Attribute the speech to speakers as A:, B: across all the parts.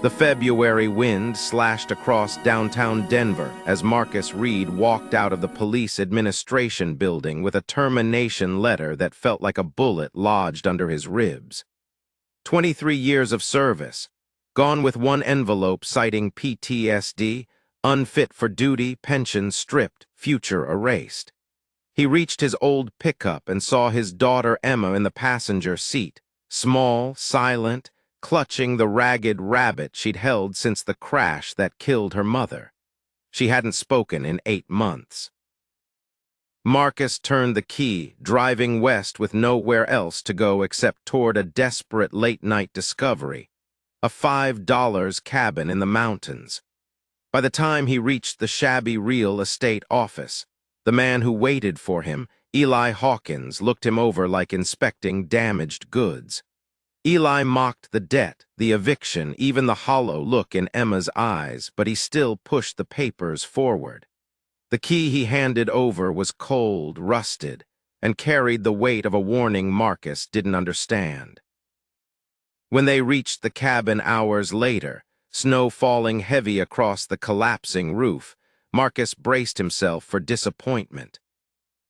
A: The February wind slashed across downtown Denver as Marcus Reed walked out of the police administration building with a termination letter that felt like a bullet lodged under his ribs. 23 years of service, gone with one envelope citing PTSD, unfit for duty, pension stripped, future erased. He reached his old pickup and saw his daughter Emma in the passenger seat, small, silent, clutching the ragged rabbit she'd held since the crash that killed her mother. She hadn't spoken in 8 months. Marcus turned the key, driving west with nowhere else to go except toward a desperate late-night discovery, a $5 cabin in the mountains. By the time he reached the shabby real estate office, the man who waited for him, Eli Hawkins, looked him over like inspecting damaged goods. Eli mocked the debt, the eviction, even the hollow look in Emma's eyes, but he still pushed the papers forward. The key he handed over was cold, rusted, and carried the weight of a warning Marcus didn't understand. When they reached the cabin hours later, snow falling heavy across the collapsing roof, Marcus braced himself for disappointment.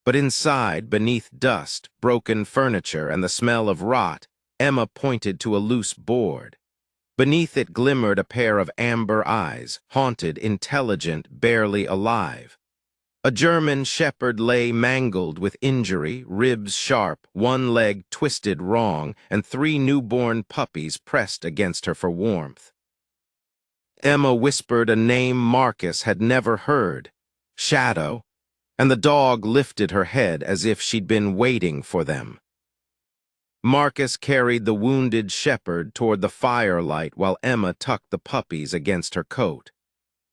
A: But inside, beneath dust, broken furniture, and the smell of rot, Emma pointed to a loose board. Beneath it glimmered a pair of amber eyes, haunted, intelligent, barely alive. A German shepherd lay mangled with injury, ribs sharp, one leg twisted wrong, and 3 newborn puppies pressed against her for warmth. Emma whispered a name Marcus had never heard, Shadow, and the dog lifted her head as if she'd been waiting for them. Marcus carried the wounded shepherd toward the firelight while Emma tucked the puppies against her coat.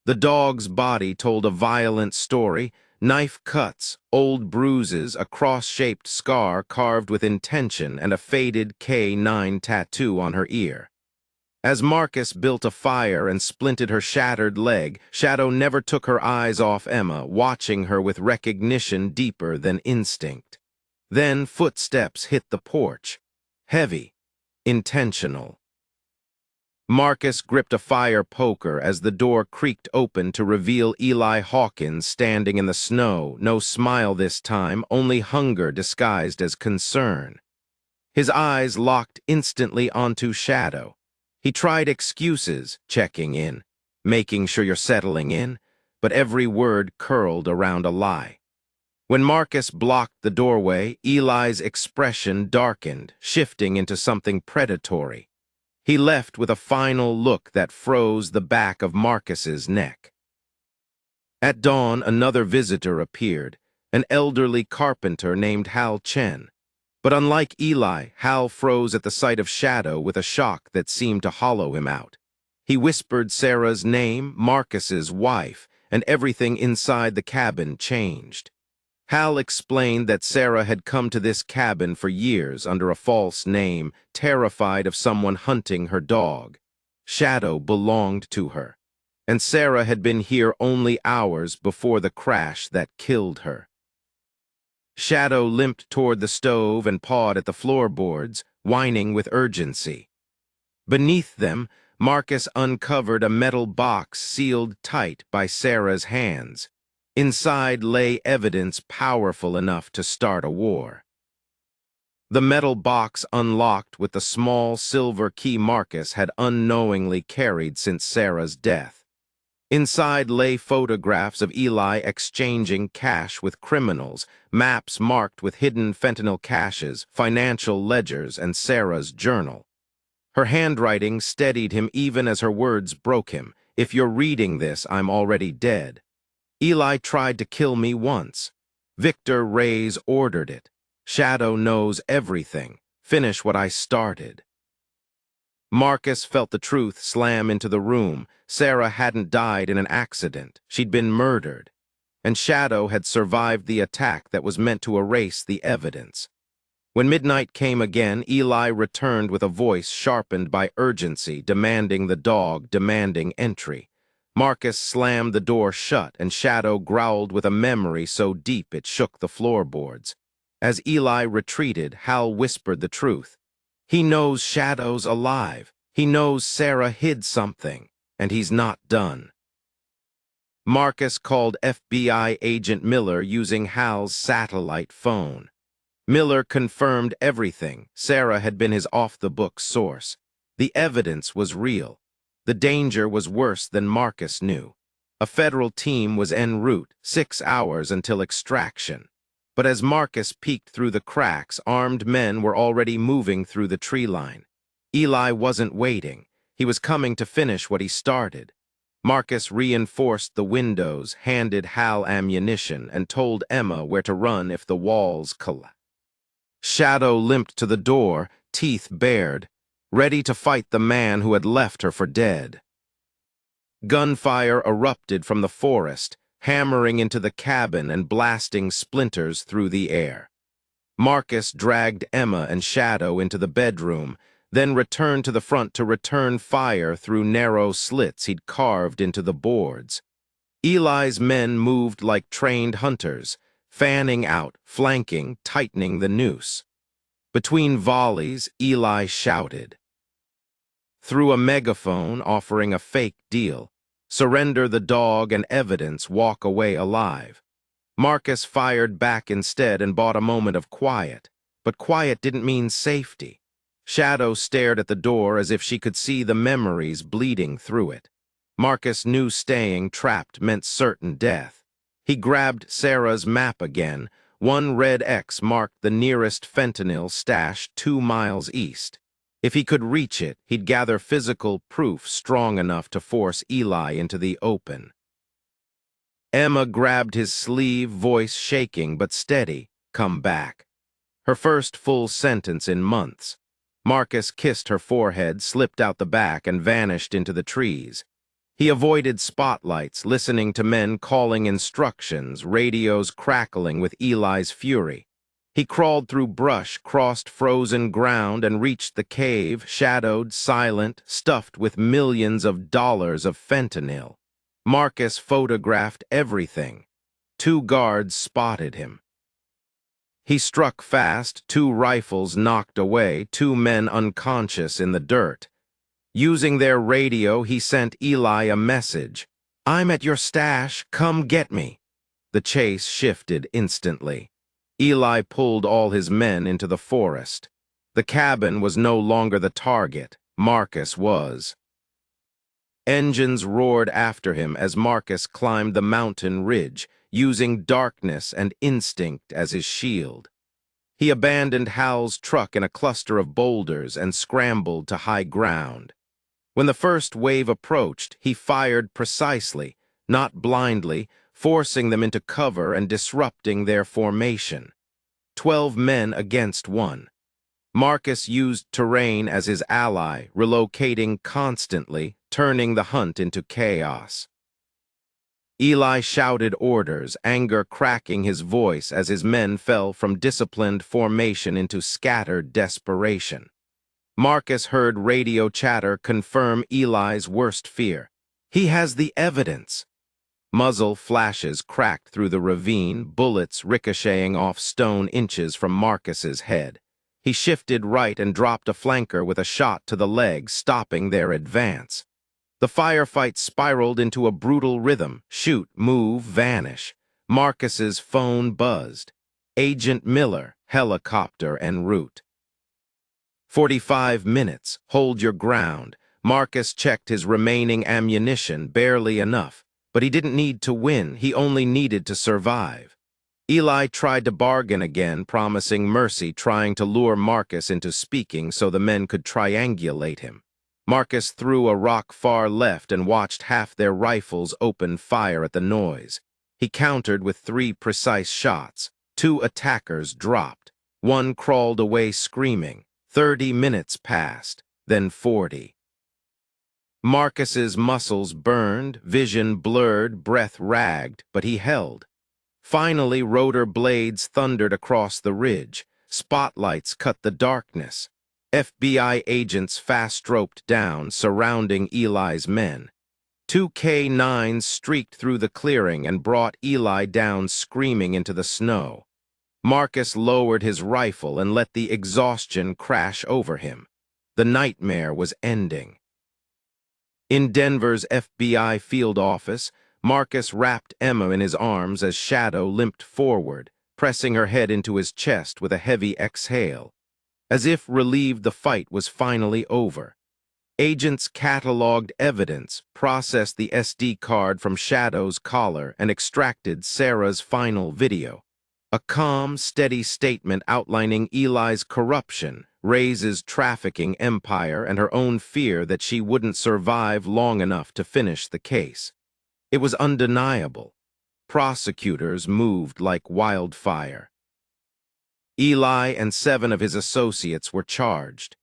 A: The dog's body told a violent story, knife cuts, old bruises, a cross-shaped scar carved with intention, and a faded K9 tattoo on her ear. As Marcus built a fire and splinted her shattered leg, Shadow never took her eyes off Emma, watching her with recognition deeper than instinct. Then footsteps hit the porch. Heavy, intentional. Marcus gripped a fire poker as the door creaked open to reveal Eli Hawkins standing in the snow, no smile this time, only hunger disguised as concern. His eyes locked instantly onto Shadow. He tried excuses, checking in, making sure you're settling in, but every word curled around a lie. When Marcus blocked the doorway, Eli's expression darkened, shifting into something predatory. He left with a final look that froze the back of Marcus's neck. At dawn, another visitor appeared, an elderly carpenter named Hal Chen. But unlike Eli, Hal froze at the sight of Shadow with a shock that seemed to hollow him out. He whispered Sarah's name, Marcus's wife, and everything inside the cabin changed. Hal explained that Sarah had come to this cabin for years under a false name, terrified of someone hunting her dog. Shadow belonged to her, and Sarah had been here only hours before the crash that killed her. Shadow limped toward the stove and pawed at the floorboards, whining with urgency. Beneath them, Marcus uncovered a metal box sealed tight by Sarah's hands. Inside lay evidence powerful enough to start a war. The metal box unlocked with the small silver key Marcus had unknowingly carried since Sarah's death. Inside lay photographs of Eli exchanging cash with criminals, maps marked with hidden fentanyl caches, financial ledgers, and Sarah's journal. Her handwriting steadied him even as her words broke him. "If you're reading this, I'm already dead. Eli tried to kill me once. Victor Reyes ordered it. Shadow knows everything. Finish what I started." Marcus felt the truth slam into the room. Sarah hadn't died in an accident. She'd been murdered. And Shadow had survived the attack that was meant to erase the evidence. When midnight came again, Eli returned with a voice sharpened by urgency, demanding the dog, demanding entry. Marcus slammed the door shut, and Shadow growled with a memory so deep it shook the floorboards. As Eli retreated, Hal whispered the truth. "He knows Shadow's alive. He knows Sarah hid something, and he's not done. Marcus called FBI agent Miller using Hal's satellite phone. Miller confirmed everything. Sarah had been his off-the-books source. The evidence was real. The danger was worse than Marcus knew. A federal team was en route, 6 hours until extraction. But as Marcus peeked through the cracks, armed men were already moving through the tree line. Eli wasn't waiting. He was coming to finish what he started. Marcus reinforced the windows, handed Hal ammunition, and told Emma where to run if the walls collapsed. Shadow limped to the door, teeth bared, ready to fight the man who had left her for dead. Gunfire erupted from the forest, hammering into the cabin and blasting splinters through the air. Marcus dragged Emma and Shadow into the bedroom, then returned to the front to return fire through narrow slits he'd carved into the boards. Eli's men moved like trained hunters, fanning out, flanking, tightening the noose. Between volleys, Eli shouted. Through a megaphone offering a fake deal, surrender the dog and evidence, walk away alive. Marcus fired back instead and bought a moment of quiet, but quiet didn't mean safety. Shadow stared at the door as if she could see the memories bleeding through it. Marcus knew staying trapped meant certain death. He grabbed Sarah's map again. One red X marked the nearest fentanyl stash 2 miles east. If he could reach it, he'd gather physical proof strong enough to force Eli into the open. Emma grabbed his sleeve, voice shaking but steady. Come back. Her first full sentence in months. Marcus kissed her forehead, slipped out the back, and vanished into the trees. He avoided spotlights, listening to men calling instructions, radios crackling with Eli's fury. He crawled through brush, crossed frozen ground, and reached the cave, shadowed, silent, stuffed with millions of dollars of fentanyl. Marcus photographed everything. 2 guards spotted him. He struck fast, 2 rifles knocked away, 2 men unconscious in the dirt. Using their radio, he sent Eli a message. I'm at your stash, come get me. The chase shifted instantly. Eli pulled all his men into the forest. The cabin was no longer the target. Marcus was. Engines roared after him as Marcus climbed the mountain ridge, using darkness and instinct as his shield. He abandoned Hal's truck in a cluster of boulders and scrambled to high ground. When the first wave approached, he fired precisely, not blindly, forcing them into cover and disrupting their formation. 12 men against 1. Marcus used terrain as his ally, relocating constantly, turning the hunt into chaos. Eli shouted orders, anger cracking his voice as his men fell from disciplined formation into scattered desperation. Marcus heard radio chatter confirm Eli's worst fear. He has the evidence. Muzzle flashes cracked through the ravine, bullets ricocheting off stone inches from Marcus's head. He shifted right and dropped a flanker with a shot to the leg, stopping their advance. The firefight spiraled into a brutal rhythm. Shoot, move, vanish. Marcus's phone buzzed. Agent Miller, helicopter en route. 45 minutes. Hold your ground. Marcus checked his remaining ammunition, barely enough. But he didn't need to win. He only needed to survive. Eli tried to bargain again, promising mercy, trying to lure Marcus into speaking so the men could triangulate him. Marcus threw a rock far left and watched half their rifles open fire at the noise. He countered with 3 precise shots. 2 attackers dropped. 1 crawled away screaming. 30 minutes passed, then 40. Marcus's muscles burned, vision blurred, breath ragged, but he held. Finally, rotor blades thundered across the ridge. Spotlights cut the darkness. FBI agents fast-roped down, surrounding Eli's men. 2 K-9s streaked through the clearing and brought Eli down screaming into the snow. Marcus lowered his rifle and let the exhaustion crash over him. The nightmare was ending. In Denver's FBI field office, Marcus wrapped Emma in his arms as Shadow limped forward, pressing her head into his chest with a heavy exhale. As if relieved the fight was finally over. Agents cataloged evidence, processed the SD card from Shadow's collar, and extracted Sarah's final video. A calm, steady statement outlining Eli's corruption, Ray's trafficking empire, and her own fear that she wouldn't survive long enough to finish the case. It was undeniable. Prosecutors moved like wildfire. Eli and 7 of his associates were charged.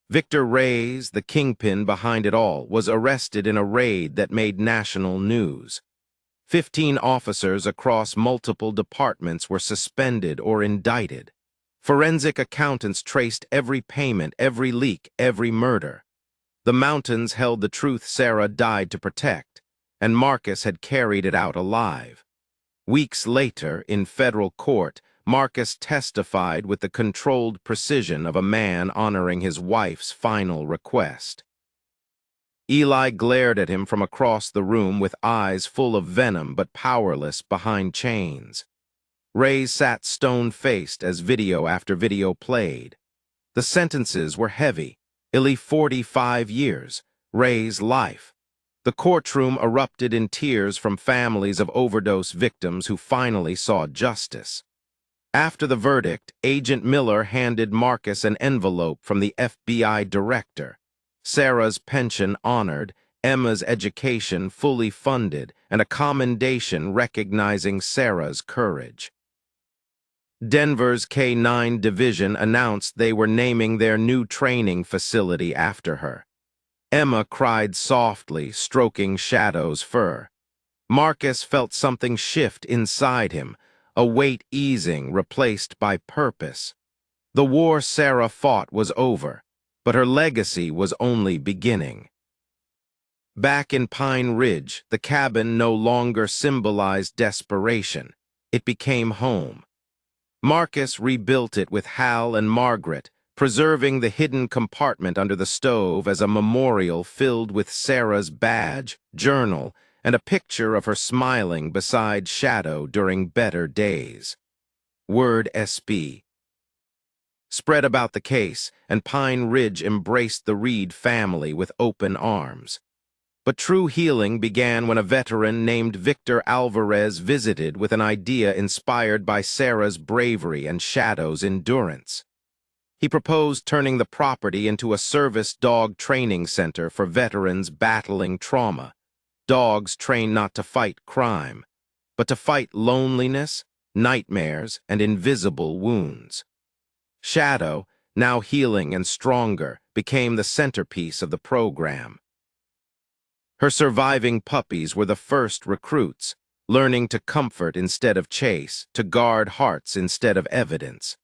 A: Victor Reyes, the kingpin behind it all, was arrested in a raid that made national news. 15 officers across multiple departments were suspended or indicted. Forensic accountants traced every payment, every leak, every murder. The mountains held the truth Sarah died to protect, and Marcus had carried it out alive. Weeks later, in federal court, Marcus testified with the controlled precision of a man honoring his wife's final request. Eli glared at him from across the room with eyes full of venom but powerless behind chains. Ray sat stone-faced as video after video played. The sentences were heavy. Eli 45 years, Ray's life. The courtroom erupted in tears from families of overdose victims who finally saw justice. After the verdict, Agent Miller handed Marcus an envelope from the FBI director. Sarah's pension honored, Emma's education fully funded, and a commendation recognizing Sarah's courage. Denver's K-9 division announced they were naming their new training facility after her. Emma cried softly, stroking Shadow's fur. Marcus felt something shift inside him, a weight easing, replaced by purpose. The war Sarah fought was over, but her legacy was only beginning. Back in Pine Ridge, the cabin no longer symbolized desperation. It became home. Marcus rebuilt it with Hal and Margaret, preserving the hidden compartment under the stove as a memorial filled with Sarah's badge, journal, and a picture of her smiling beside Shadow during better days. Word SB spread about the case, and Pine Ridge embraced the Reed family with open arms. But true healing began when a veteran named Victor Alvarez visited with an idea inspired by Sarah's bravery and Shadow's endurance. He proposed turning the property into a service dog training center for veterans battling trauma. Dogs trained not to fight crime, but to fight loneliness, nightmares, and invisible wounds. Shadow, now healing and stronger, became the centerpiece of the program. Her surviving puppies were the first recruits, learning to comfort instead of chase, to guard hearts instead of evidence.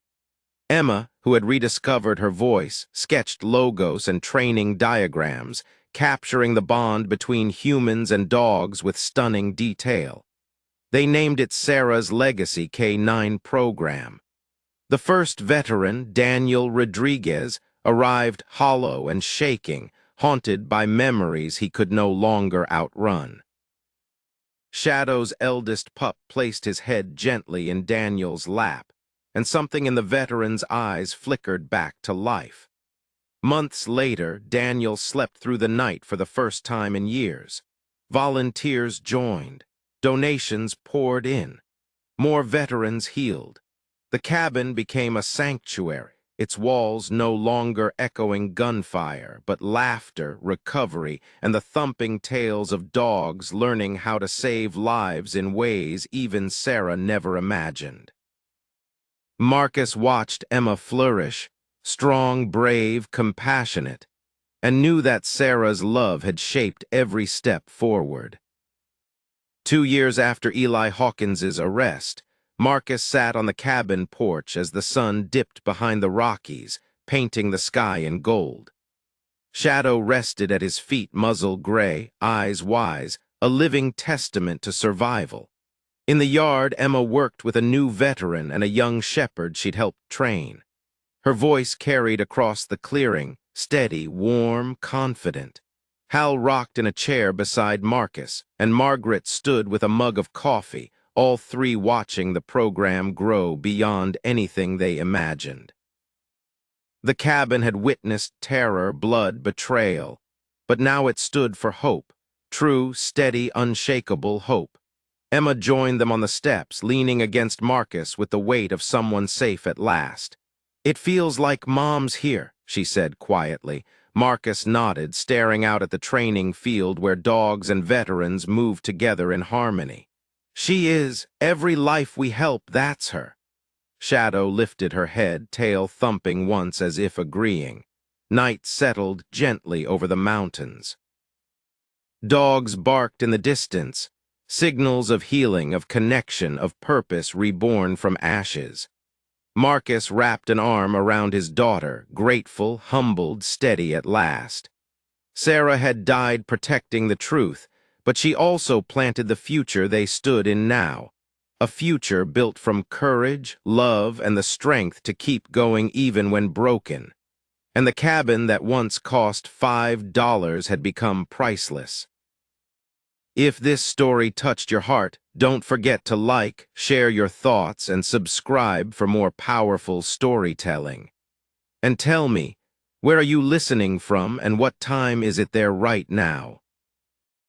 A: Emma, who had rediscovered her voice, sketched logos and training diagrams, capturing the bond between humans and dogs with stunning detail. They named it Sarah's Legacy K-9 program. The first veteran, Daniel Rodriguez, arrived hollow and shaking, haunted by memories he could no longer outrun. Shadow's eldest pup placed his head gently in Daniel's lap, and something in the veteran's eyes flickered back to life. Months later, Daniel slept through the night for the first time in years. Volunteers joined. Donations poured in. More veterans healed. The cabin became a sanctuary, its walls no longer echoing gunfire, but laughter, recovery, and the thumping tales of dogs learning how to save lives in ways even Sarah never imagined. Marcus watched Emma flourish, strong, brave, compassionate, and knew that Sarah's love had shaped every step forward. 2 years after Eli Hawkins's arrest, Marcus sat on the cabin porch as the sun dipped behind the Rockies, painting the sky in gold. Shadow rested at his feet, muzzle gray, eyes wise, a living testament to survival. In the yard, Emma worked with a new veteran and a young shepherd she'd helped train. Her voice carried across the clearing, steady, warm, confident. Hal rocked in a chair beside Marcus, and Margaret stood with a mug of coffee, all three watching the program grow beyond anything they imagined. The cabin had witnessed terror, blood, betrayal, but now it stood for hope, true, steady, unshakable hope. Emma joined them on the steps, leaning against Marcus with the weight of someone safe at last. "It feels like Mom's here," she said quietly. Marcus nodded, staring out at the training field where dogs and veterans moved together in harmony. "She is. Every life we help, that's her." Shadow lifted her head, tail thumping once as if agreeing. Night settled gently over the mountains. Dogs barked in the distance, signals of healing, of connection, of purpose reborn from ashes. Marcus wrapped an arm around his daughter, grateful, humbled, steady at last. Sarah had died protecting the truth, but she also planted the future they stood in now. A future built from courage, love, and the strength to keep going even when broken. And the cabin that once cost $5 had become priceless. If this story touched your heart, don't forget to like, share your thoughts, and subscribe for more powerful storytelling. And tell me, where are you listening from and what time is it there right now?